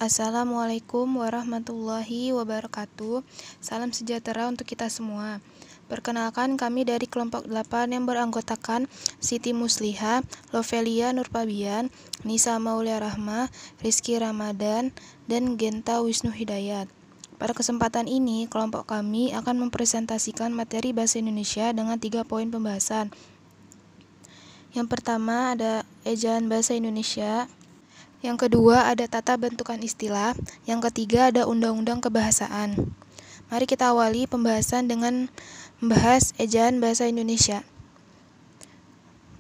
Assalamualaikum warahmatullahi wabarakatuh. Salam sejahtera untuk kita semua. Perkenalkan, kami dari kelompok 8 yang beranggotakan Siti Musliha, Lovelia Nurpabian, Nisa Maulia Rahma, Rizky Ramadan, dan Genta Wisnu Hidayat. Pada kesempatan ini, kelompok kami akan mempresentasikan materi Bahasa Indonesia dengan 3 poin pembahasan. Yang pertama ada ejaan Bahasa Indonesia. Yang kedua ada tata bentukan istilah. Yang ketiga ada undang-undang kebahasaan. Mari kita awali pembahasan dengan membahas ejaan Bahasa Indonesia.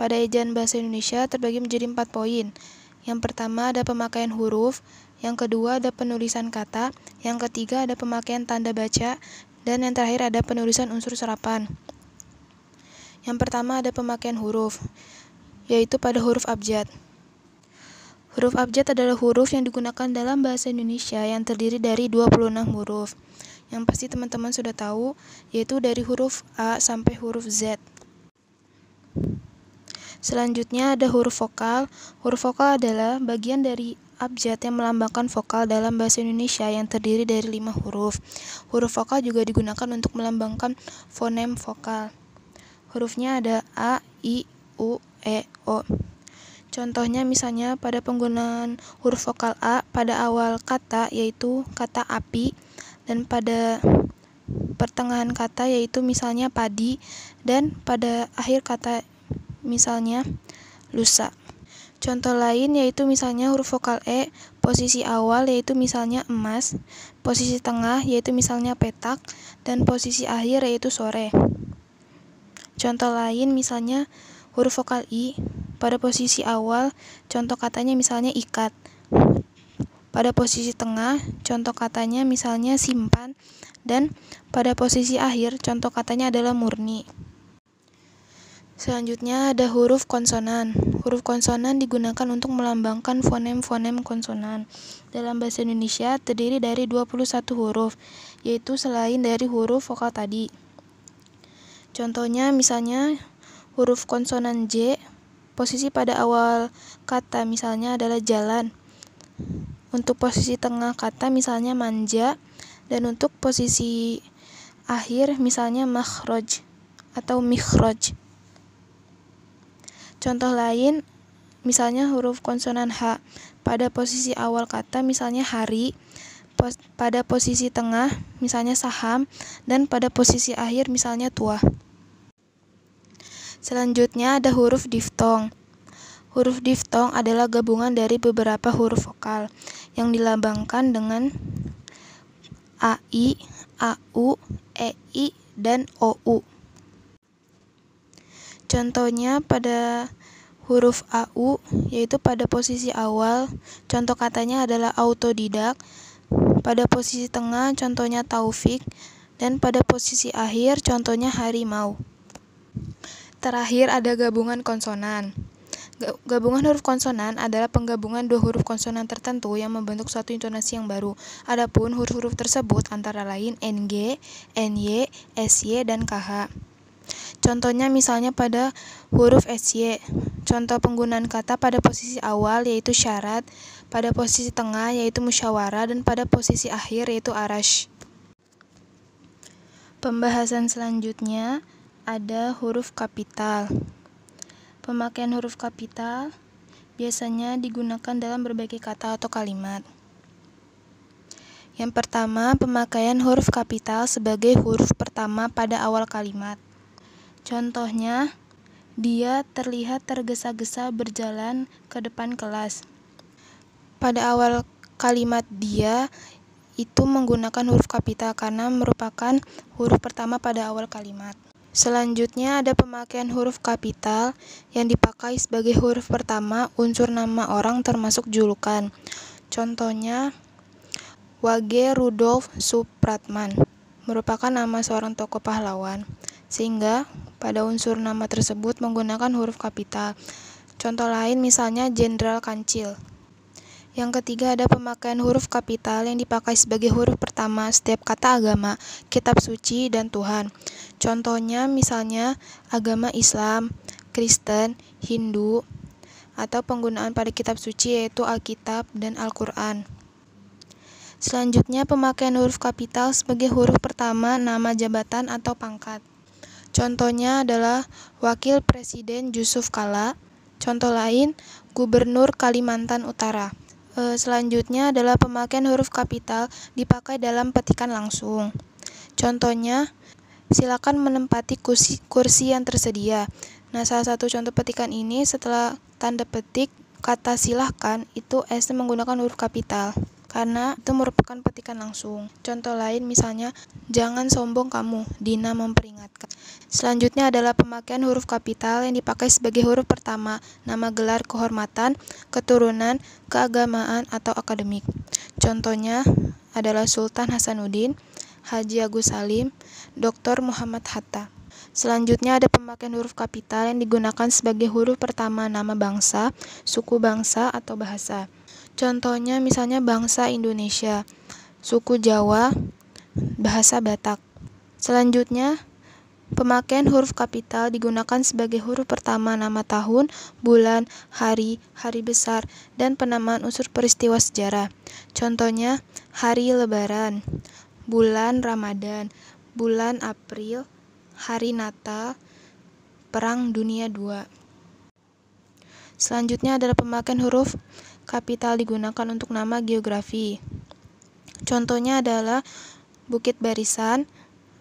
Pada ejaan Bahasa Indonesia terbagi menjadi 4 poin. Yang pertama ada pemakaian huruf. Yang kedua ada penulisan kata. Yang ketiga ada pemakaian tanda baca. Dan yang terakhir ada penulisan unsur serapan. Yang pertama ada pemakaian huruf, yaitu pada huruf abjad. Huruf abjad adalah huruf yang digunakan dalam bahasa Indonesia yang terdiri dari 26 huruf. Yang pasti teman-teman sudah tahu, yaitu dari huruf A sampai huruf Z. Selanjutnya ada huruf vokal. Huruf vokal adalah bagian dari abjad yang melambangkan vokal dalam bahasa Indonesia yang terdiri dari 5 huruf. Huruf vokal juga digunakan untuk melambangkan fonem vokal. Hurufnya ada A, I, U, E, O. Contohnya misalnya pada penggunaan huruf vokal A pada awal kata yaitu kata api, dan pada pertengahan kata yaitu misalnya padi, dan pada akhir kata misalnya lusa. Contoh lain yaitu misalnya huruf vokal E, posisi awal yaitu misalnya emas, posisi tengah yaitu misalnya petak, dan posisi akhir yaitu sore. Contoh lain misalnya huruf vokal I, pada posisi awal contoh katanya misalnya ikat, pada posisi tengah contoh katanya misalnya simpan, dan pada posisi akhir contoh katanya adalah murni. Selanjutnya ada huruf konsonan. Huruf konsonan digunakan untuk melambangkan fonem-fonem konsonan. Dalam bahasa Indonesia terdiri dari 21 huruf, yaitu selain dari huruf vokal tadi. Contohnya misalnya huruf konsonan J, posisi pada awal kata misalnya adalah jalan. Untuk posisi tengah kata misalnya manja, dan untuk posisi akhir misalnya makhraj atau mikhraj. Contoh lain misalnya huruf konsonan H, pada posisi awal kata misalnya hari, pada posisi tengah misalnya saham, dan pada posisi akhir misalnya tua. Selanjutnya ada huruf diftong. Huruf diftong adalah gabungan dari beberapa huruf vokal yang dilambangkan dengan AI, AU, EI, dan OU. Contohnya pada huruf AU, yaitu pada posisi awal, contoh katanya adalah autodidak, pada posisi tengah contohnya taufik, dan pada posisi akhir contohnya harimau. Terakhir ada gabungan konsonan. Gabungan huruf konsonan adalah penggabungan dua huruf konsonan tertentu yang membentuk suatu intonasi yang baru. Adapun huruf-huruf tersebut antara lain NG, NY, SY, dan KH. Contohnya misalnya pada huruf SY, contoh penggunaan kata pada posisi awal yaitu syarat, pada posisi tengah yaitu musyawarah, dan pada posisi akhir yaitu arash. Pembahasan selanjutnya ada huruf kapital. Pemakaian huruf kapital biasanya digunakan dalam berbagai kata atau kalimat. Yang pertama, pemakaian huruf kapital sebagai huruf pertama pada awal kalimat. Contohnya, dia terlihat tergesa-gesa berjalan ke depan kelas. Pada awal kalimat dia itu menggunakan huruf kapital karena merupakan huruf pertama pada awal kalimat. Selanjutnya ada pemakaian huruf kapital yang dipakai sebagai huruf pertama unsur nama orang termasuk julukan. Contohnya Wage Rudolf Supratman merupakan nama seorang tokoh pahlawan, sehingga pada unsur nama tersebut menggunakan huruf kapital. Contoh lain misalnya Jenderal Kancil. Yang ketiga ada pemakaian huruf kapital yang dipakai sebagai huruf pertama setiap kata agama, kitab suci, dan Tuhan. Contohnya misalnya agama Islam, Kristen, Hindu, atau penggunaan pada kitab suci yaitu Alkitab dan Al-Quran. Selanjutnya, pemakaian huruf kapital sebagai huruf pertama nama jabatan atau pangkat. Contohnya adalah Wakil Presiden Yusuf Kala. Contoh lain, Gubernur Kalimantan Utara. Selanjutnya adalah pemakaian huruf kapital dipakai dalam petikan langsung. Contohnya, silakan menempati kursi yang tersedia. Nah, salah satu contoh petikan ini setelah tanda petik kata silahkan itu S menggunakan huruf kapital karena itu merupakan petikan langsung. Contoh lain misalnya, jangan sombong kamu, Dina memperingatkan. Selanjutnya adalah pemakaian huruf kapital yang dipakai sebagai huruf pertama nama gelar kehormatan, keturunan, keagamaan, atau akademik. Contohnya adalah Sultan Hasanuddin, Haji Agus Salim, Dr. Muhammad Hatta. Selanjutnya ada pemakaian huruf kapital yang digunakan sebagai huruf pertama nama bangsa, suku bangsa, atau bahasa. Contohnya misalnya bangsa Indonesia, suku Jawa, bahasa Batak. Selanjutnya, pemakaian huruf kapital digunakan sebagai huruf pertama nama tahun, bulan, hari, hari besar, dan penamaan unsur peristiwa sejarah. Contohnya, hari Lebaran, bulan Ramadan, bulan April, hari Natal, Perang Dunia II. Selanjutnya adalah pemakaian huruf kapital digunakan untuk nama geografi. Contohnya adalah Bukit Barisan,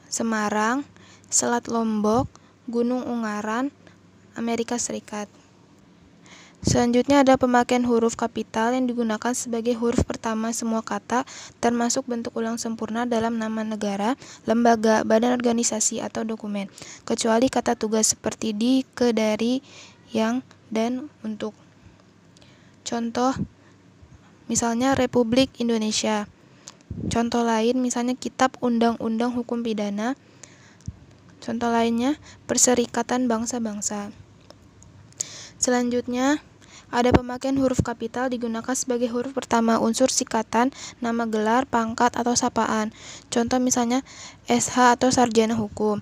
Semarang, Selat Lombok, Gunung Ungaran, Amerika Serikat. Selanjutnya ada pemakaian huruf kapital yang digunakan sebagai huruf pertama semua kata, termasuk bentuk ulang sempurna dalam nama negara, lembaga, badan organisasi, atau dokumen, kecuali kata tugas seperti di, ke, dari, yang, dan, untuk. Contoh, misalnya Republik Indonesia. Contoh lain misalnya Kitab Undang-Undang Hukum Pidana. Contoh lainnya Perserikatan Bangsa-Bangsa. Selanjutnya, ada pemakaian huruf kapital digunakan sebagai huruf pertama unsur sikatan, nama gelar, pangkat, atau sapaan. Contoh misalnya SH atau Sarjana Hukum,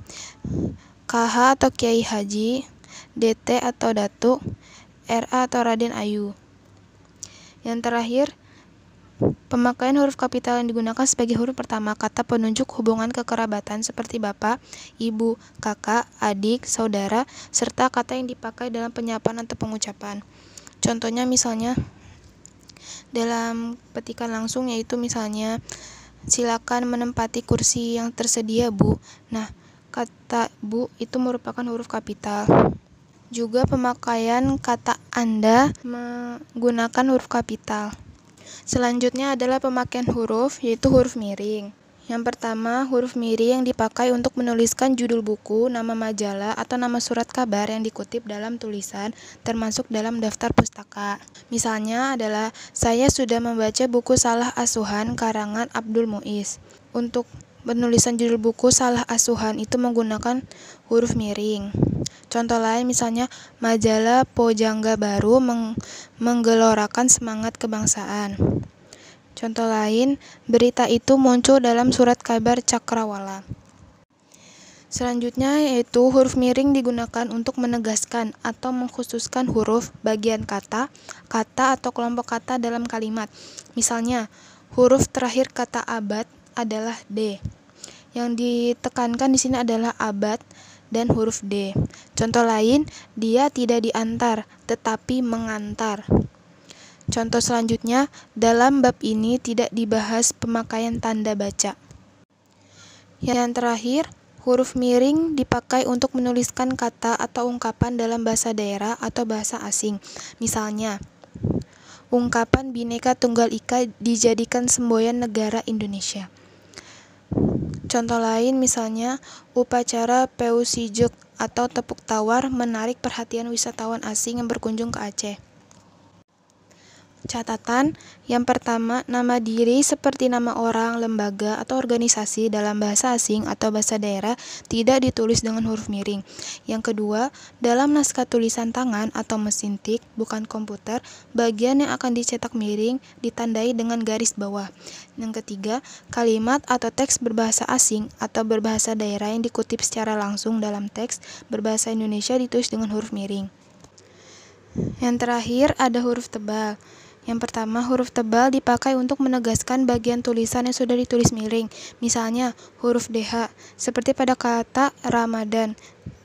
KH atau Kiai Haji, DT atau Datuk, RA atau Raden Ayu. Yang terakhir, pemakaian huruf kapital yang digunakan sebagai huruf pertama kata penunjuk hubungan kekerabatan seperti bapak, ibu, kakak, adik, saudara, serta kata yang dipakai dalam penyapan atau pengucapan. Contohnya misalnya dalam petikan langsung yaitu misalnya silakan menempati kursi yang tersedia, Bu. Nah, kata Bu itu merupakan huruf kapital. Juga pemakaian kata Anda menggunakan huruf kapital. Selanjutnya adalah pemakaian huruf, yaitu huruf miring. Yang pertama, huruf miring yang dipakai untuk menuliskan judul buku, nama majalah, atau nama surat kabar yang dikutip dalam tulisan, termasuk dalam daftar pustaka. Misalnya adalah, saya sudah membaca buku Salah Asuhan karangan Abdul Muiz. Untuk penulisan judul buku Salah Asuhan itu menggunakan huruf miring. Contoh lain misalnya majalah Pojangga Baru menggelorakan semangat kebangsaan. Contoh lain, berita itu muncul dalam surat kabar Cakrawala. Selanjutnya yaitu huruf miring digunakan untuk menegaskan atau mengkhususkan huruf, bagian kata, atau kelompok kata dalam kalimat. Misalnya, huruf terakhir kata abad adalah D. Yang ditekankan di sini adalah abad dan huruf D. Contoh lain, dia tidak diantar, tetapi mengantar. Contoh selanjutnya, dalam bab ini tidak dibahas pemakaian tanda baca. Yang terakhir, huruf miring dipakai untuk menuliskan kata atau ungkapan dalam bahasa daerah atau bahasa asing. Misalnya, ungkapan Bhinneka Tunggal Ika dijadikan semboyan negara Indonesia. Contoh lain misalnya upacara Peusijuk atau tepuk tawar menarik perhatian wisatawan asing yang berkunjung ke Aceh. Catatan, yang pertama, nama diri seperti nama orang, lembaga, atau organisasi dalam bahasa asing atau bahasa daerah tidak ditulis dengan huruf miring. Yang kedua, dalam naskah tulisan tangan atau mesin tik, bukan komputer, bagian yang akan dicetak miring ditandai dengan garis bawah. Yang ketiga, kalimat atau teks berbahasa asing atau berbahasa daerah yang dikutip secara langsung dalam teks berbahasa Indonesia ditulis dengan huruf miring. Yang terakhir, ada huruf tebal. Yang pertama, huruf tebal dipakai untuk menegaskan bagian tulisan yang sudah ditulis miring. Misalnya, huruf DH, seperti pada kata Ramadan,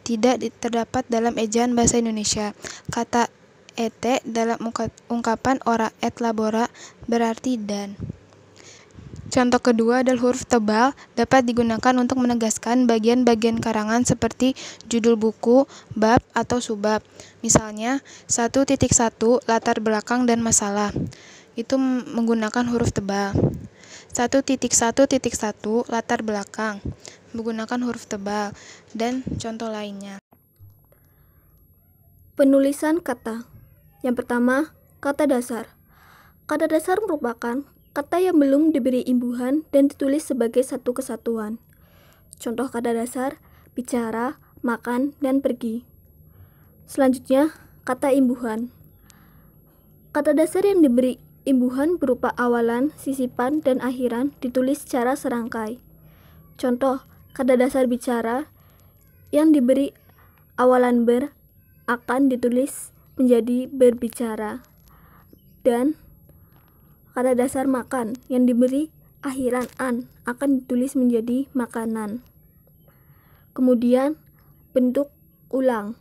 tidak terdapat dalam ejaan bahasa Indonesia. Kata ET dalam ungkapan ora et labora berarti dan. Contoh kedua adalah huruf tebal dapat digunakan untuk menegaskan bagian-bagian karangan seperti judul buku, bab, atau subbab. Misalnya, 1.1 latar belakang dan masalah. Itu menggunakan huruf tebal. 1.1.1 latar belakang menggunakan huruf tebal, dan contoh lainnya. Penulisan kata. Yang pertama, kata dasar. Kata dasar merupakan kata yang belum diberi imbuhan dan ditulis sebagai satu kesatuan. Contoh kata dasar, bicara, makan, dan pergi. Selanjutnya, kata imbuhan. Kata dasar yang diberi imbuhan berupa awalan, sisipan, dan akhiran ditulis secara serangkai. Contoh, kata dasar bicara yang diberi awalan ber akan ditulis menjadi berbicara. Dan kata dasar makan yang diberi akhiran an akan ditulis menjadi makanan. Kemudian bentuk ulang.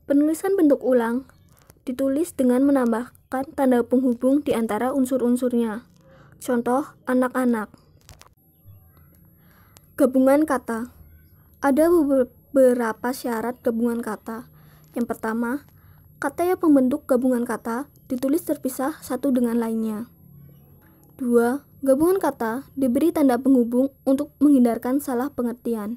Penulisan bentuk ulang ditulis dengan menambahkan tanda penghubung di antara unsur-unsurnya. Contoh, anak-anak. Gabungan kata. Ada beberapa syarat gabungan kata. Yang pertama, kata yang membentuk gabungan kata ditulis terpisah satu dengan lainnya. 2. Gabungan kata diberi tanda penghubung untuk menghindarkan salah pengertian.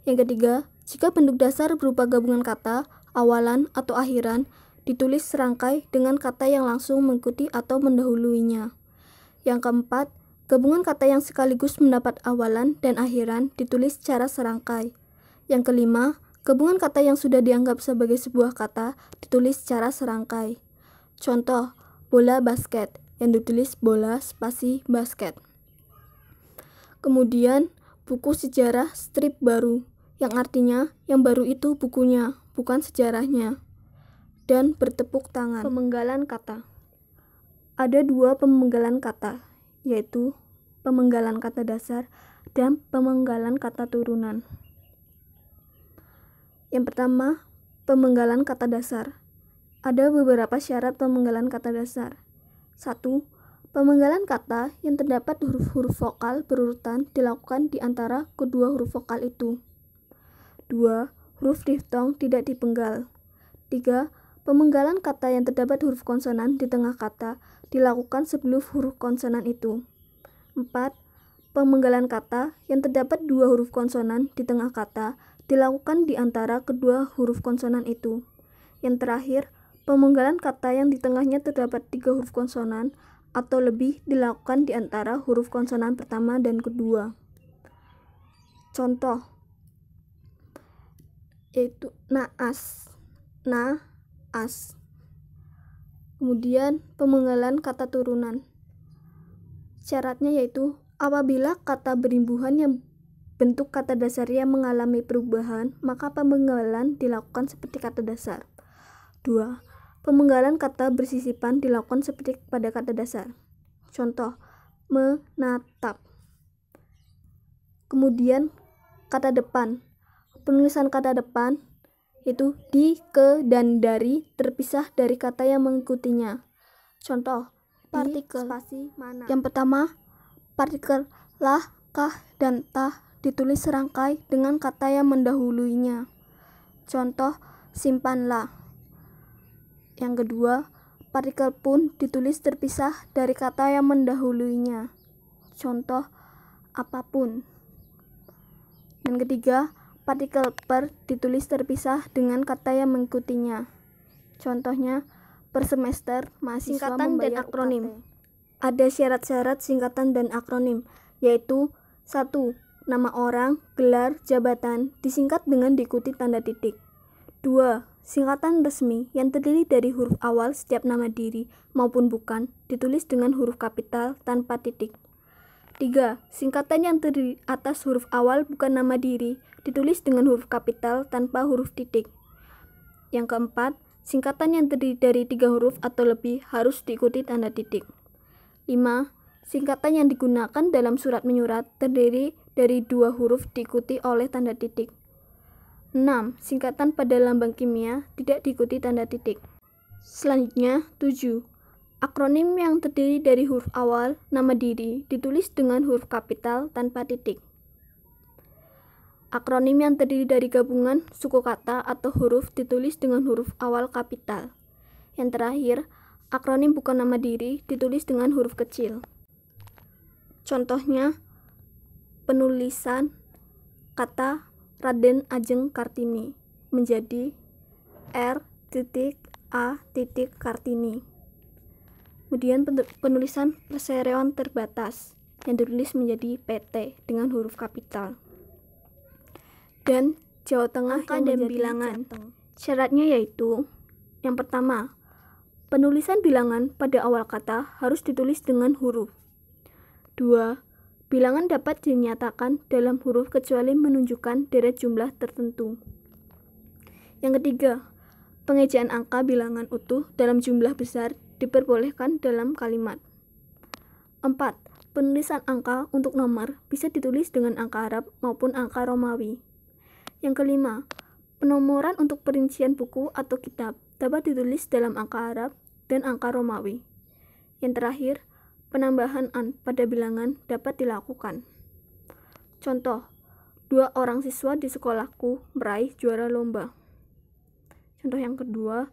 Yang ketiga, jika bentuk dasar berupa gabungan kata, awalan atau akhiran, ditulis serangkai dengan kata yang langsung mengikuti atau mendahuluinya. Yang keempat, gabungan kata yang sekaligus mendapat awalan dan akhiran ditulis secara serangkai. Yang kelima, gabungan kata yang sudah dianggap sebagai sebuah kata ditulis secara serangkai. Contoh, bola basket yang ditulis bola spasi basket. Kemudian, buku sejarah strip baru, yang artinya yang baru itu bukunya, bukan sejarahnya. Dan bertepuk tangan. Pemenggalan kata. Ada dua pemenggalan kata, yaitu pemenggalan kata dasar dan pemenggalan kata turunan. Yang pertama, pemenggalan kata dasar. Ada beberapa syarat pemenggalan kata dasar. 1. Pemenggalan kata yang terdapat huruf-huruf vokal berurutan dilakukan di antara kedua huruf vokal itu. 2. Huruf diftong tidak dipenggal. 3. Pemenggalan kata yang terdapat huruf konsonan di tengah kata dilakukan sebelum huruf konsonan itu. 4. Pemenggalan kata yang terdapat dua huruf konsonan di tengah kata dilakukan di antara kedua huruf konsonan itu. Yang terakhir, pemenggalan kata yang di tengahnya terdapat 3 huruf konsonan atau lebih dilakukan di antara huruf konsonan pertama dan kedua. Contoh, yaitu naas, na-as. Kemudian pemenggalan kata turunan. Syaratnya yaitu apabila kata berimbuhan yang bentuk kata dasarnya mengalami perubahan, maka pemenggalan dilakukan seperti kata dasar. 2. Pemenggalan kata bersisipan dilakukan seperti pada kata dasar. Contoh, menatap. Kemudian kata depan. Penulisan kata depan itu di, ke, dan dari terpisah dari kata yang mengikutinya. Contoh, partikel. Spasi mana. Yang pertama, partikel lah, kah, dan tah ditulis serangkai dengan kata yang mendahuluinya. Contoh, simpanlah. Yang kedua, partikel pun ditulis terpisah dari kata yang mendahuluinya. Contoh, apapun. Yang ketiga, partikel per ditulis terpisah dengan kata yang mengikutinya. Contohnya, per semester mahasiswa singkatan dan akronim. UKT. Ada syarat-syarat singkatan dan akronim, yaitu 1. Nama orang, gelar, jabatan disingkat dengan diikuti tanda titik. 2. Singkatan resmi yang terdiri dari huruf awal setiap nama diri maupun bukan ditulis dengan huruf kapital tanpa titik. 3. Singkatan yang terdiri atas huruf awal bukan nama diri ditulis dengan huruf kapital tanpa huruf titik. Yang keempat, Singkatan yang terdiri dari 3 huruf atau lebih harus diikuti tanda titik. 5. Singkatan yang digunakan dalam surat menyurat terdiri dari 2 huruf diikuti oleh tanda titik. 6. Singkatan pada lambang kimia tidak diikuti tanda titik. Selanjutnya, 7. Akronim yang terdiri dari huruf awal nama diri ditulis dengan huruf kapital tanpa titik. Akronim yang terdiri dari gabungan suku kata atau huruf ditulis dengan huruf awal kapital. Yang terakhir, akronim bukan nama diri ditulis dengan huruf kecil. Contohnya, penulisan kata Raden Ajeng Kartini menjadi R.A. Kartini. Kemudian penulisan perseroan terbatas yang ditulis menjadi PT dengan huruf kapital. Dan Jawa Tengah angka dan bilangan. Syaratnya yaitu, yang pertama, penulisan bilangan pada awal kata harus ditulis dengan huruf. 2. Bilangan dapat dinyatakan dalam huruf kecuali menunjukkan deret jumlah tertentu. Yang ketiga, pengejaan angka bilangan utuh dalam jumlah besar diperbolehkan dalam kalimat. 4. Penulisan angka untuk nomor bisa ditulis dengan angka Arab maupun angka Romawi. Yang kelima, penomoran untuk perincian buku atau kitab dapat ditulis dalam angka Arab dan angka Romawi. Yang terakhir, penambahan an pada bilangan dapat dilakukan. Contoh, 2 orang siswa di sekolahku meraih juara lomba. Contoh yang kedua,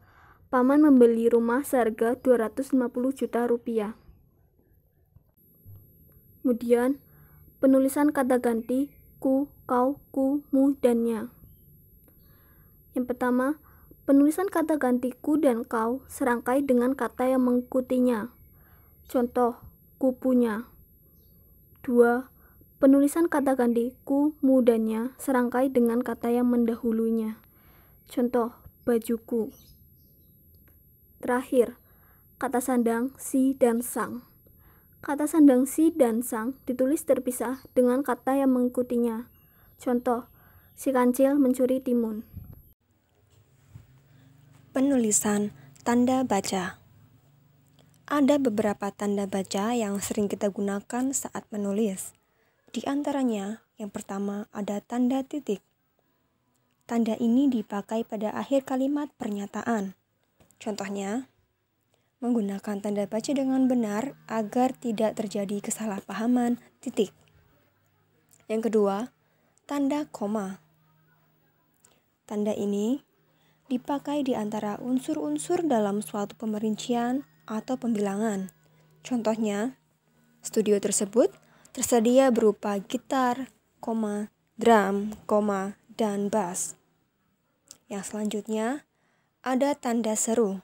paman membeli rumah seharga 250 juta rupiah. Kemudian, penulisan kata ganti ku, kau, ku, mu, dan nya. Yang pertama, penulisan kata ganti ku dan kau serangkai dengan kata yang mengikutinya. Contoh, ku punya. 2. Penulisan kata ganti ku, mu, dan nya serangkai dengan kata yang mendahulunya. Contoh, bajuku. Terakhir, kata sandang si dan sang. Kata sandang si dan sang ditulis terpisah dengan kata yang mengikutinya. Contoh, si kancil mencuri timun. Penulisan tanda baca. Ada beberapa tanda baca yang sering kita gunakan saat menulis. Di antaranya, yang pertama ada tanda titik. Tanda ini dipakai pada akhir kalimat pernyataan. Contohnya, menggunakan tanda baca dengan benar agar tidak terjadi kesalahpahaman titik. Yang kedua, tanda koma. Tanda ini dipakai di antara unsur-unsur dalam suatu pemerincian atau pembilangan. Contohnya, studio tersebut tersedia berupa gitar, drum, dan bass. Yang selanjutnya, ada tanda seru.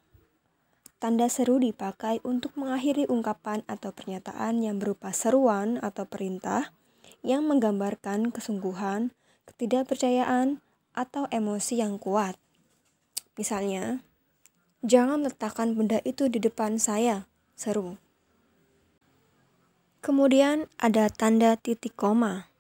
Tanda seru dipakai untuk mengakhiri ungkapan atau pernyataan yang berupa seruan atau perintah yang menggambarkan kesungguhan, ketidakpercayaan, atau emosi yang kuat. Misalnya, jangan letakkan benda itu di depan saya, seru. Kemudian ada tanda titik koma.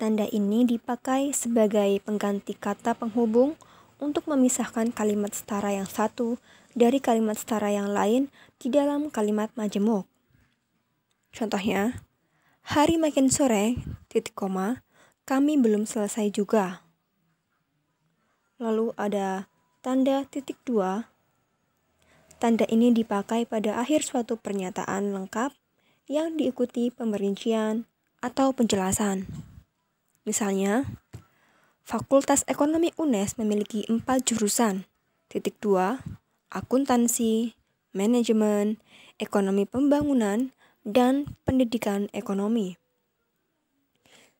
Tanda ini dipakai sebagai pengganti kata penghubung untuk memisahkan kalimat setara yang satu dari kalimat setara yang lain di dalam kalimat majemuk. Contohnya, hari makin sore, titik koma, kami belum selesai juga. Lalu ada tanda titik dua. Tanda ini dipakai pada akhir suatu pernyataan lengkap yang diikuti pemerincian atau penjelasan. Misalnya, Fakultas Ekonomi UNES memiliki 4 jurusan. Titik 2, akuntansi, manajemen, ekonomi pembangunan, dan pendidikan ekonomi.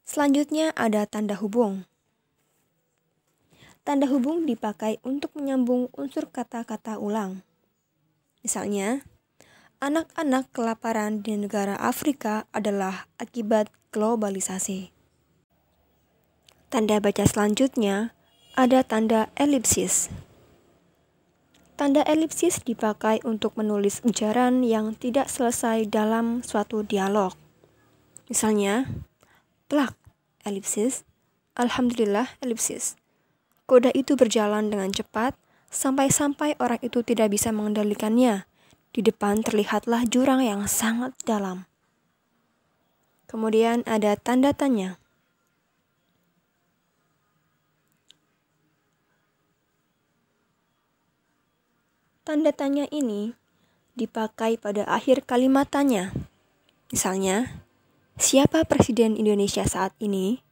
Selanjutnya ada tanda hubung. Tanda hubung dipakai untuk menyambung unsur kata-kata ulang. Misalnya, anak-anak kelaparan di negara Afrika adalah akibat globalisasi. Tanda baca selanjutnya ada tanda elipsis. Tanda elipsis dipakai untuk menulis ujaran yang tidak selesai dalam suatu dialog. Misalnya, plak, elipsis, alhamdulillah, elipsis. Kuda itu berjalan dengan cepat, sampai-sampai orang itu tidak bisa mengendalikannya. Di depan terlihatlah jurang yang sangat dalam. Kemudian ada tanda tanya. Tanda tanya ini dipakai pada akhir kalimat tanya. Misalnya, siapa Presiden Indonesia saat ini?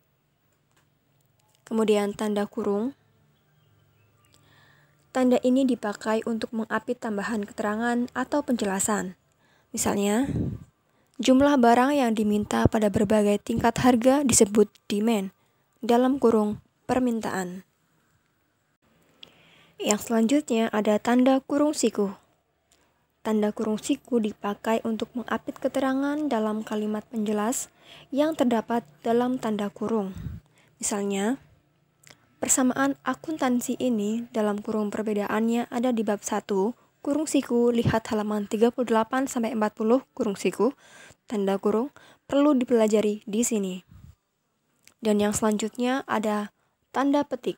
Kemudian tanda kurung. Tanda ini dipakai untuk mengapit tambahan keterangan atau penjelasan. Misalnya, jumlah barang yang diminta pada berbagai tingkat harga disebut demand, dalam kurung permintaan. Yang selanjutnya ada tanda kurung siku. Tanda kurung siku dipakai untuk mengapit keterangan dalam kalimat penjelas yang terdapat dalam tanda kurung. Misalnya, persamaan akuntansi ini dalam kurung perbedaannya ada di bab 1, kurung siku, lihat halaman 38-40, kurung siku, tanda kurung, perlu dipelajari di sini. Dan yang selanjutnya ada tanda petik.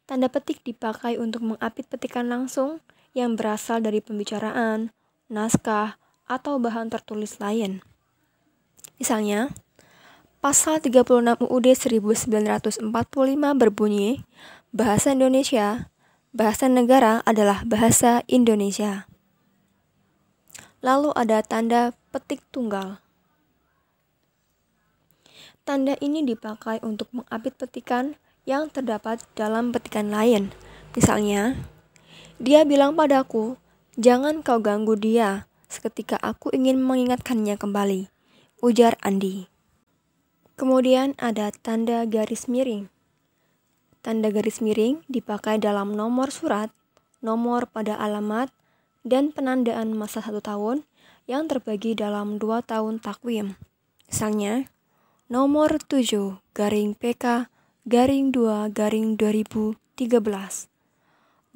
Tanda petik dipakai untuk mengapit petikan langsung yang berasal dari pembicaraan, naskah, atau bahan tertulis lain. Misalnya, Pasal 36 UUD 1945 berbunyi, bahasa Indonesia, bahasa negara adalah bahasa Indonesia. Lalu ada tanda petik tunggal. Tanda ini dipakai untuk mengapit petikan yang terdapat dalam petikan lain. Misalnya, dia bilang padaku, jangan kau ganggu dia, seketika aku ingin mengingatkannya kembali, ujar Andi. Kemudian ada tanda garis miring. Tanda garis miring dipakai dalam nomor surat, nomor pada alamat, dan penandaan masa 1 tahun yang terbagi dalam 2 tahun takwim. Misalnya, nomor 7 garing PK garing 2 garing 2013.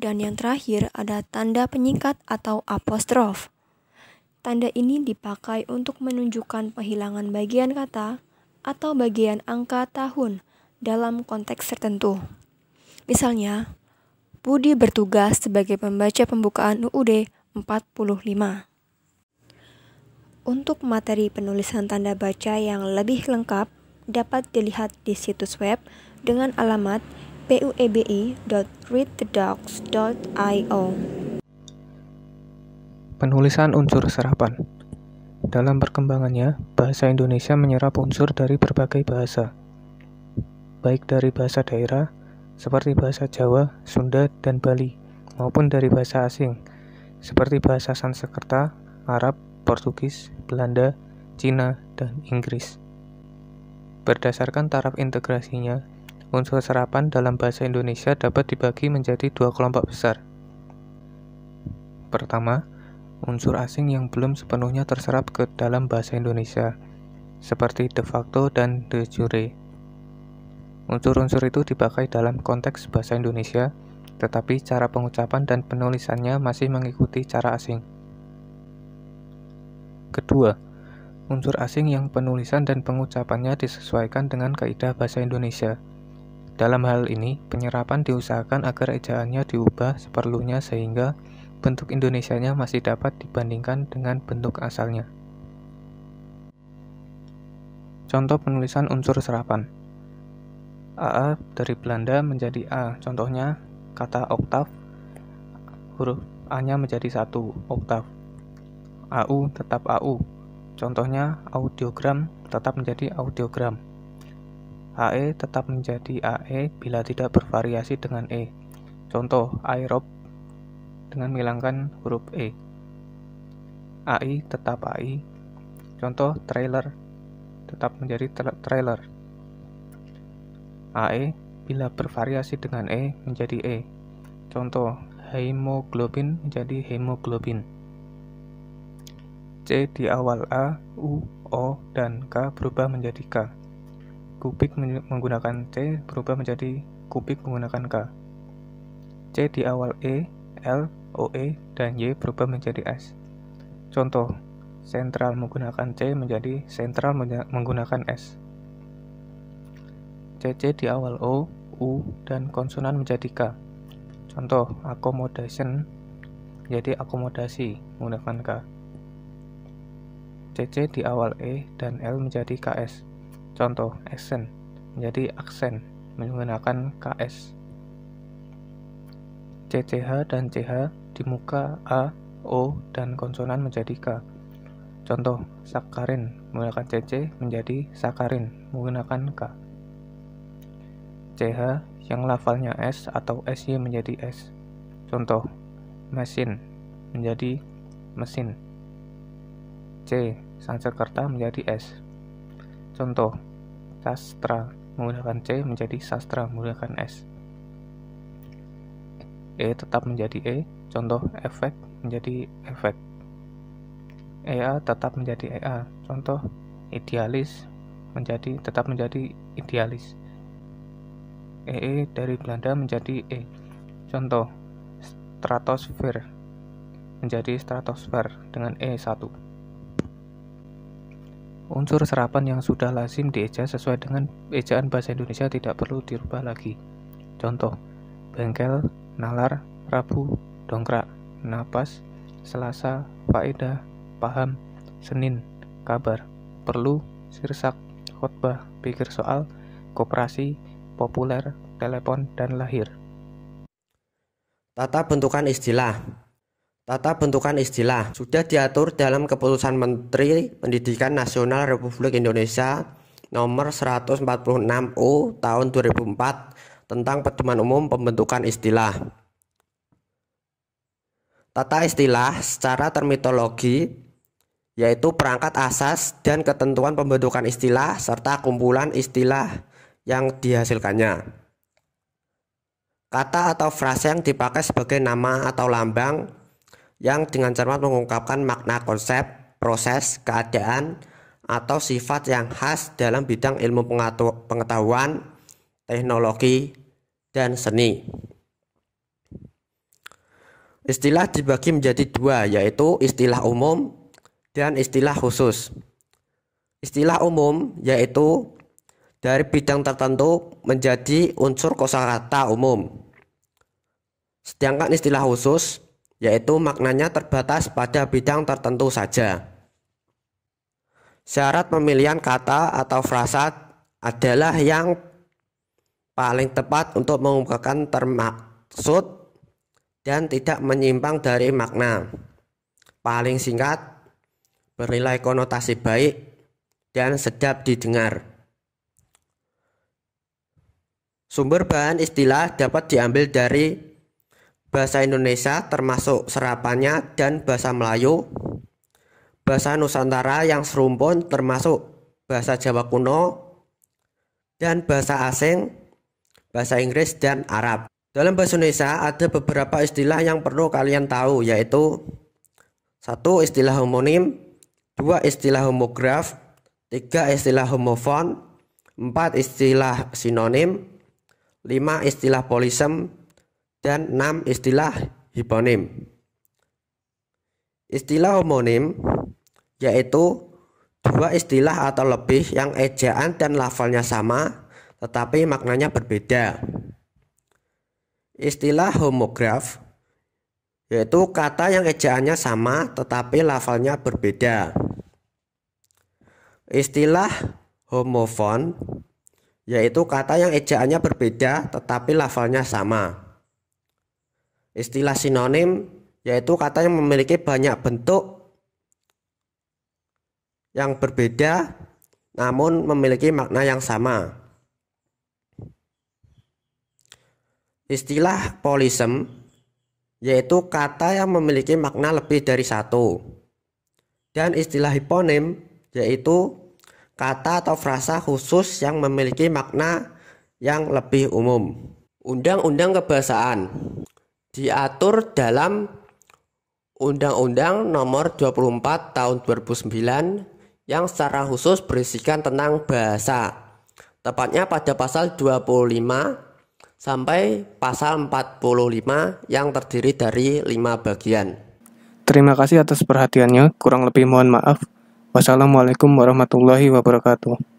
Dan yang terakhir ada tanda penyingkat atau apostrof. Tanda ini dipakai untuk menunjukkan penghilangan bagian kata atau bagian angka tahun dalam konteks tertentu. Misalnya, Budi bertugas sebagai pembaca pembukaan UUD 45. Untuk materi penulisan tanda baca yang lebih lengkap dapat dilihat di situs web dengan alamat puebi.readthedocs.io. Penulisan unsur serapan. Dalam perkembangannya, bahasa Indonesia menyerap unsur dari berbagai bahasa, baik dari bahasa daerah, seperti bahasa Jawa, Sunda, dan Bali, maupun dari bahasa asing, seperti bahasa Sanskerta, Arab, Portugis, Belanda, Cina, dan Inggris. Berdasarkan taraf integrasinya, unsur serapan dalam bahasa Indonesia dapat dibagi menjadi 2 kelompok besar. Pertama, unsur asing yang belum sepenuhnya terserap ke dalam bahasa Indonesia, seperti de facto dan de jure. Unsur-unsur itu dipakai dalam konteks bahasa Indonesia, tetapi cara pengucapan dan penulisannya masih mengikuti cara asing. Kedua, unsur asing yang penulisan dan pengucapannya disesuaikan dengan kaidah bahasa Indonesia. Dalam hal ini, penyerapan diusahakan agar ejaannya diubah seperlunya sehingga bentuk Indonesianya masih dapat dibandingkan dengan bentuk asalnya. Contoh penulisan unsur serapan. AA dari Belanda menjadi A. Contohnya, kata oktav, huruf A-nya menjadi 1 oktav. AU tetap AU. Contohnya, audiogram tetap menjadi audiogram. AE tetap menjadi AE bila tidak bervariasi dengan E. Contoh, aerob dengan menghilangkan huruf E. AI tetap AI. Contoh, trailer tetap menjadi trailer. AE bila bervariasi dengan E menjadi E. Contoh, hemoglobin menjadi hemoglobin. C di awal A, U, O, dan K berubah menjadi K. Kubik menggunakan C berubah menjadi kubik menggunakan K. C di awal E, L, OE, dan Y berubah menjadi S. Contoh, sentral menggunakan C menjadi sentral menggunakan S. CC di awal O, U, dan konsonan menjadi K. Contoh, accommodation menjadi akomodasi menggunakan K. CC di awal E dan L menjadi KS. Contoh, accent menjadi aksen menggunakan KS. CCH dan CH di muka A, O, dan konsonan menjadi K. Contoh, sakarin menggunakan CC menjadi sakarin menggunakan K. CH yang lafalnya S atau SY menjadi S. Contoh, mesin menjadi mesin. C. Sanskerta menjadi S. Contoh, sastra menggunakan C menjadi sastra menggunakan S. E tetap menjadi E. Contoh, efek menjadi efek. EA tetap menjadi EA. Contoh, idealis tetap menjadi idealis. EE dari Belanda menjadi E. Contoh, stratosfer menjadi stratosfer dengan E1. Unsur serapan yang sudah lazim dieja sesuai dengan ejaan bahasa Indonesia tidak perlu dirubah lagi. Contoh, bengkel, nalar, rabu, dongkrak, napas, selasa, faedah, paham, senin, kabar, perlu, sirsak, khotbah, pikir soal, koperasi, populer, telepon, dan lahir. Tata bentukan istilah. Tata bentukan istilah sudah diatur dalam Keputusan Menteri Pendidikan Nasional Republik Indonesia Nomor 146U Tahun 2004 tentang Pedoman Umum Pembentukan Istilah. Tata istilah secara terminologi yaitu perangkat asas dan ketentuan pembentukan istilah serta kumpulan istilah yang dihasilkannya. Kata atau frase yang dipakai sebagai nama atau lambang yang dengan cermat mengungkapkan makna konsep, proses, keadaan, atau sifat yang khas dalam bidang ilmu pengetahuan, teknologi, dan seni. Istilah dibagi menjadi dua, yaitu istilah umum dan istilah khusus. Istilah umum yaitu dari bidang tertentu menjadi unsur kosakata umum. Sedangkan istilah khusus yaitu maknanya terbatas pada bidang tertentu saja. Syarat pemilihan kata atau frasa adalah yang paling tepat untuk mengungkapkan termaksud dan tidak menyimpang dari makna, paling singkat, bernilai konotasi baik, dan sedap didengar. Sumber bahan istilah dapat diambil dari bahasa Indonesia termasuk serapannya dan bahasa Melayu, bahasa Nusantara yang serumpun termasuk bahasa Jawa kuno, dan bahasa asing, bahasa Inggris, dan Arab. Dalam bahasa Indonesia ada beberapa istilah yang perlu kalian tahu, yaitu 1. Istilah homonim, 2. Istilah homograf, 3. Istilah homofon, 4. Istilah sinonim, 5. Istilah polisem, dan 6. Istilah hiponim. Istilah homonim yaitu dua istilah atau lebih yang ejaan dan lafalnya sama tetapi maknanya berbeda. Istilah homograf yaitu kata yang ejaannya sama tetapi lafalnya berbeda. Istilah homofon yaitu kata yang ejaannya berbeda tetapi lafalnya sama. Istilah sinonim yaitu kata yang memiliki banyak bentuk yang berbeda namun memiliki makna yang sama. Istilah polisem yaitu kata yang memiliki makna lebih dari satu. Dan istilah hiponim yaitu kata atau frasa khusus yang memiliki makna yang lebih umum. Undang-undang kebahasaan diatur dalam Undang-Undang Nomor 24 Tahun 2009 yang secara khusus berisikan tentang bahasa, tepatnya pada pasal 25 sampai pasal 45 yang terdiri dari 5 bagian. Terima kasih atas perhatiannya, kurang lebih mohon maaf. Wassalamualaikum warahmatullahi wabarakatuh.